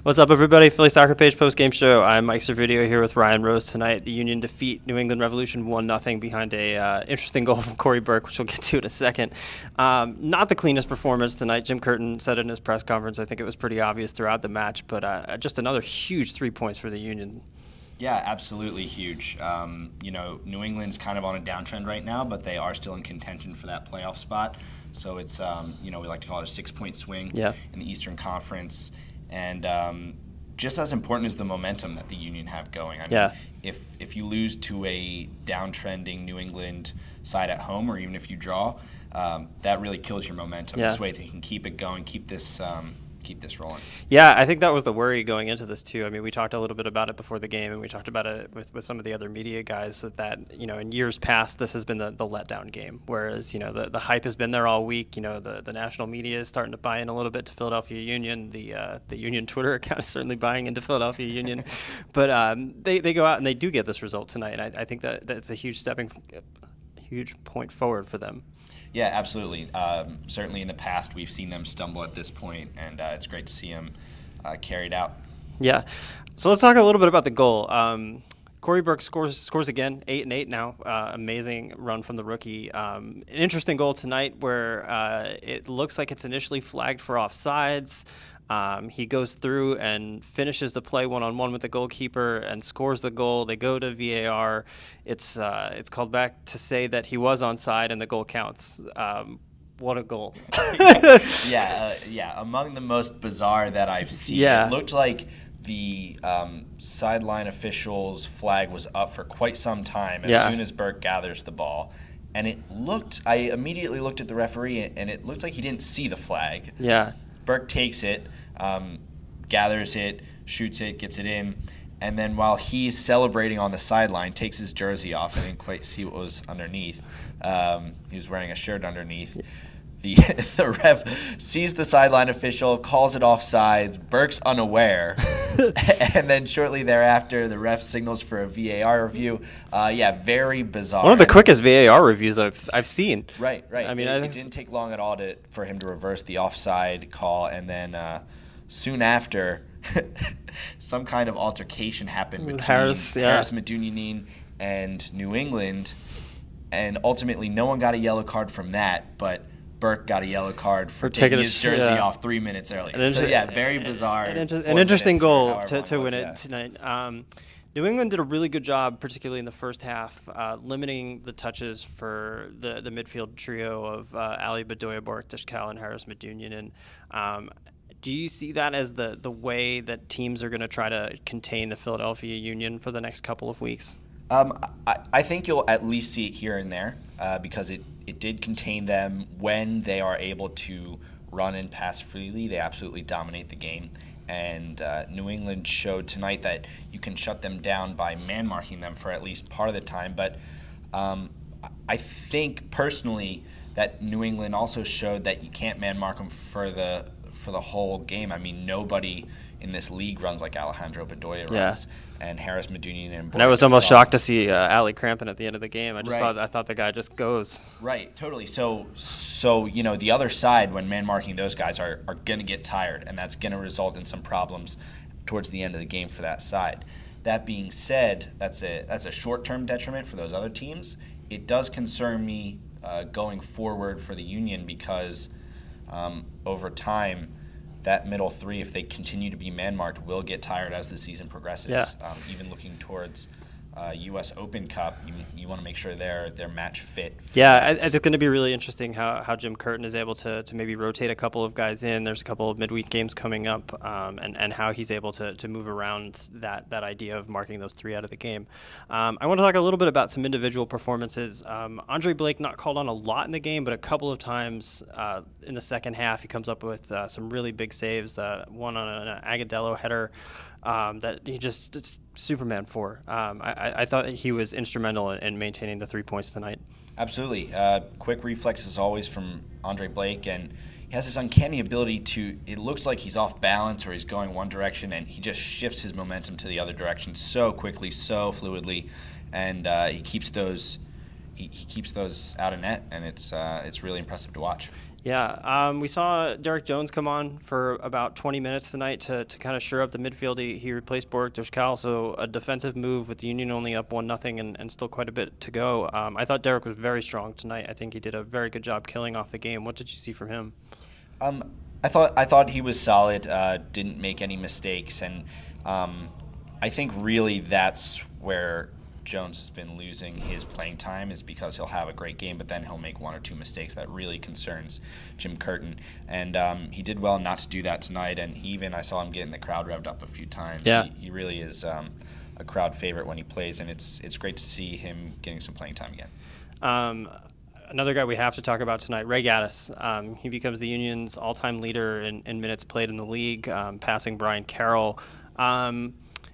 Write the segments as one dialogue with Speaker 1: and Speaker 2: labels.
Speaker 1: What's up, everybody? Philly Soccer Page post-game show. I'm Mike Servideo here with Ryan Rose tonight. The Union defeat New England Revolution 1-0 behind a interesting goal from Corey Burke, which we'll get to in a second. Not the cleanest performance tonight. Jim Curtin said it in his press conference. I think it was pretty obvious throughout the match, but just another huge 3 points for the Union.
Speaker 2: Yeah, absolutely huge. New England's kind of on a downtrend right now, but they are still in contention for that playoff spot. So it's, we like to call it a 6-point swing in the Eastern Conference. And just as important is the momentum that the Union have going. I mean, if you lose to a downtrending New England side at home, or even if you draw, that really kills your momentum. This way they can keep it going, keep this rolling.
Speaker 1: Yeah, I think that was the worry going into this too. I mean, we talked a little bit about it before the game, and we talked about it with some of the other media guys that, in years past, this has been the letdown game. Whereas, the hype has been there all week. The national media is starting to buy in a little bit to Philadelphia Union. The Union Twitter account is certainly buying into Philadelphia Union. But they go out and they do get this result tonight. And I think that's a huge point forward for them.
Speaker 2: Yeah, absolutely. Certainly in the past, we've seen them stumble at this point, and it's great to see them carried out.
Speaker 1: Yeah. So let's talk a little bit about the goal. Corey Burke scores again, 8-8 now. Amazing run from the rookie. An interesting goal tonight where it looks like it's initially flagged for offsides. He goes through and finishes the play one-on-one with the goalkeeper and scores the goal. They go to VAR. It's called back to say that he was onside and the goal counts. What a goal.
Speaker 2: Yeah. Among the most bizarre that I've seen.
Speaker 1: Yeah.
Speaker 2: It looked like the sideline official's flag was up for quite some time as soon as Burke gathers the ball. And I immediately looked at the referee, and it looked like he didn't see the flag.
Speaker 1: Yeah.
Speaker 2: Burke takes it, gathers it, shoots it, gets it in, and then while he's celebrating on the sideline, takes his jersey off. I didn't quite see what was underneath. He was wearing a shirt underneath. The ref sees the sideline official, calls it offsides. Burke's unaware, and then shortly thereafter, the ref signals for a VAR review. Very bizarre.
Speaker 1: One of the quickest VAR reviews I've seen.
Speaker 2: Right.
Speaker 1: I mean,
Speaker 2: it didn't take long at all for him to reverse the offside call, and then soon after, some kind of altercation happened between Harris Medunjanin and New England, and ultimately no one got a yellow card from that, but Burke got a yellow card for taking his jersey off 3 minutes earlier. So, very bizarre.
Speaker 1: An interesting goal to win it tonight. New England did a really good job, particularly in the first half, limiting the touches for the midfield trio of Ali Bedoya, Borek Dishkal, and Harris Medunjanin. Do you see that as the way that teams are going to try to contain the Philadelphia Union for the next couple of weeks?
Speaker 2: I think you'll at least see it here and there because it did contain them when they are able to run and pass freely. They absolutely dominate the game. And New England showed tonight that you can shut them down by man-marking them for at least part of the time. But I think personally that New England also showed that you can't man-mark them for the whole game. I mean, nobody in this league runs like Alejandro Bedoya runs, and Harris Medunjanin. And
Speaker 1: I was almost shocked to see Ali cramping at the end of the game. I thought the guy just goes.
Speaker 2: Right, totally. So the other side, when man marking those guys, are going to get tired, and that's going to result in some problems towards the end of the game for that side. That being said, that's a short-term detriment for those other teams. It does concern me going forward for the Union because over time, that middle three, if they continue to be man-marked, will get tired as the season progresses. Even looking towards U.S. Open Cup, you want to make sure they're match fit.
Speaker 1: It's going to be really interesting how Jim Curtin is able to maybe rotate a couple of guys in. There's a couple of midweek games coming up, and how he's able to move around that idea of marking those three out of the game. I want to talk a little bit about some individual performances. Andre Blake not called on a lot in the game, but a couple of times in the second half he comes up with some really big saves. One on an Agadello header. That he it's Superman for. I thought he was instrumental in maintaining the 3 points tonight.
Speaker 2: Absolutely. Quick reflexes always from Andre Blake, and he has this uncanny ability it looks like he's off balance or he's going one direction, and he just shifts his momentum to the other direction so quickly, so fluidly, and he keeps those out of net, and it's really impressive to watch.
Speaker 1: Yeah, we saw Derek Jones come on for about 20 minutes tonight to kind of shore up the midfield. He replaced Borek Dushkal, so a defensive move with the Union only up 1-0 and still quite a bit to go. I thought Derek was very strong tonight. I think he did a very good job killing off the game. What did you see from him?
Speaker 2: Um, I thought he was solid. Didn't make any mistakes, and I think really that's where Jones has been losing his playing time, is because he'll have a great game, but then he'll make one or two mistakes that really concerns Jim Curtin. And he did well not to do that tonight. And even I saw him getting the crowd revved up a few times.
Speaker 1: Yeah.
Speaker 2: He really is a crowd favorite when he plays, and it's great to see him getting some playing time again.
Speaker 1: Another guy we have to talk about tonight, Ray Gaddis. He becomes the Union's all-time leader in minutes played in the league, passing Brian Carroll.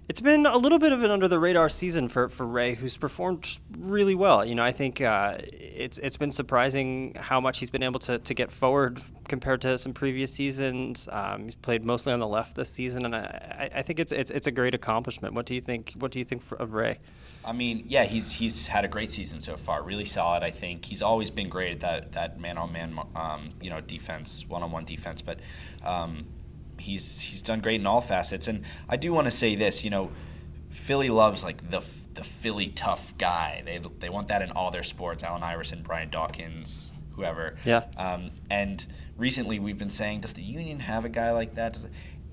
Speaker 1: It's been a little bit of an under-the-radar season for Ray, who's performed really well. I think it's been surprising how much he's been able to get forward compared to some previous seasons. He's played mostly on the left this season, and I think it's a great accomplishment. What do you think? What do you think of Ray?
Speaker 2: I mean, yeah, he's had a great season so far. Really solid, I think. He's always been great at that man-on-man, defense, one-on-one defense. But he's done great in all facets. And I do want to say this, Philly loves like the Philly tough guy. They want that in all their sports. Allen Iverson, Brian Dawkins, whoever.
Speaker 1: Yeah.
Speaker 2: And recently we've been saying, does the Union have a guy like that?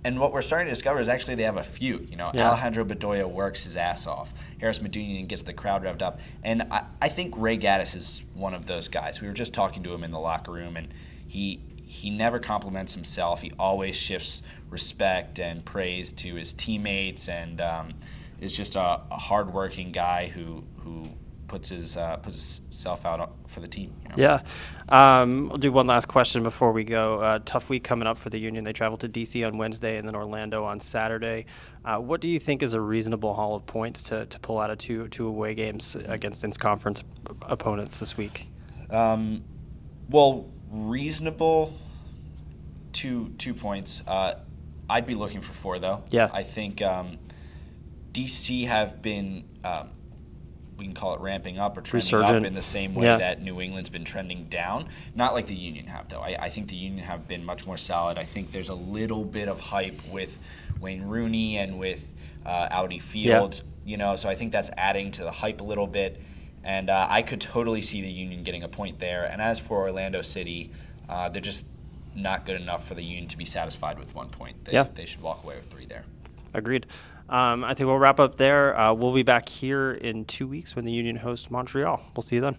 Speaker 2: And what we're starting to discover is actually they have a few.
Speaker 1: Yeah.
Speaker 2: Alejandro Bedoya works his ass off. Harris Medunian gets the crowd revved up. And I think Ray Gaddis is one of those guys. We were just talking to him in the locker room, and he never compliments himself. He always shifts respect and praise to his teammates, and is just a hardworking guy who puts himself out for the team.
Speaker 1: Yeah. I'll do one last question before we go. Tough week coming up for the Union. They travel to D.C. on Wednesday and then Orlando on Saturday. What do you think is a reasonable haul of points to pull out of two away games against in-conference opponents this week?
Speaker 2: Well, reasonable, 2 points. I'd be looking for 4, though.
Speaker 1: Yeah.
Speaker 2: I think D.C. have been, we can call it ramping up or trending
Speaker 1: Resurgent.
Speaker 2: up in the same way that New England's been trending down. Not like the Union have, though. I think the Union have been much more solid. I think there's a little bit of hype with Wayne Rooney and with Audi Fields, so I think that's adding to the hype a little bit. And I could totally see the Union getting a point there. And as for Orlando City, they're just not good enough for the Union to be satisfied with 1 point. They should walk away with 3 there.
Speaker 1: Agreed. I think we'll wrap up there. We'll be back here in 2 weeks when the Union hosts Montreal. We'll see you then.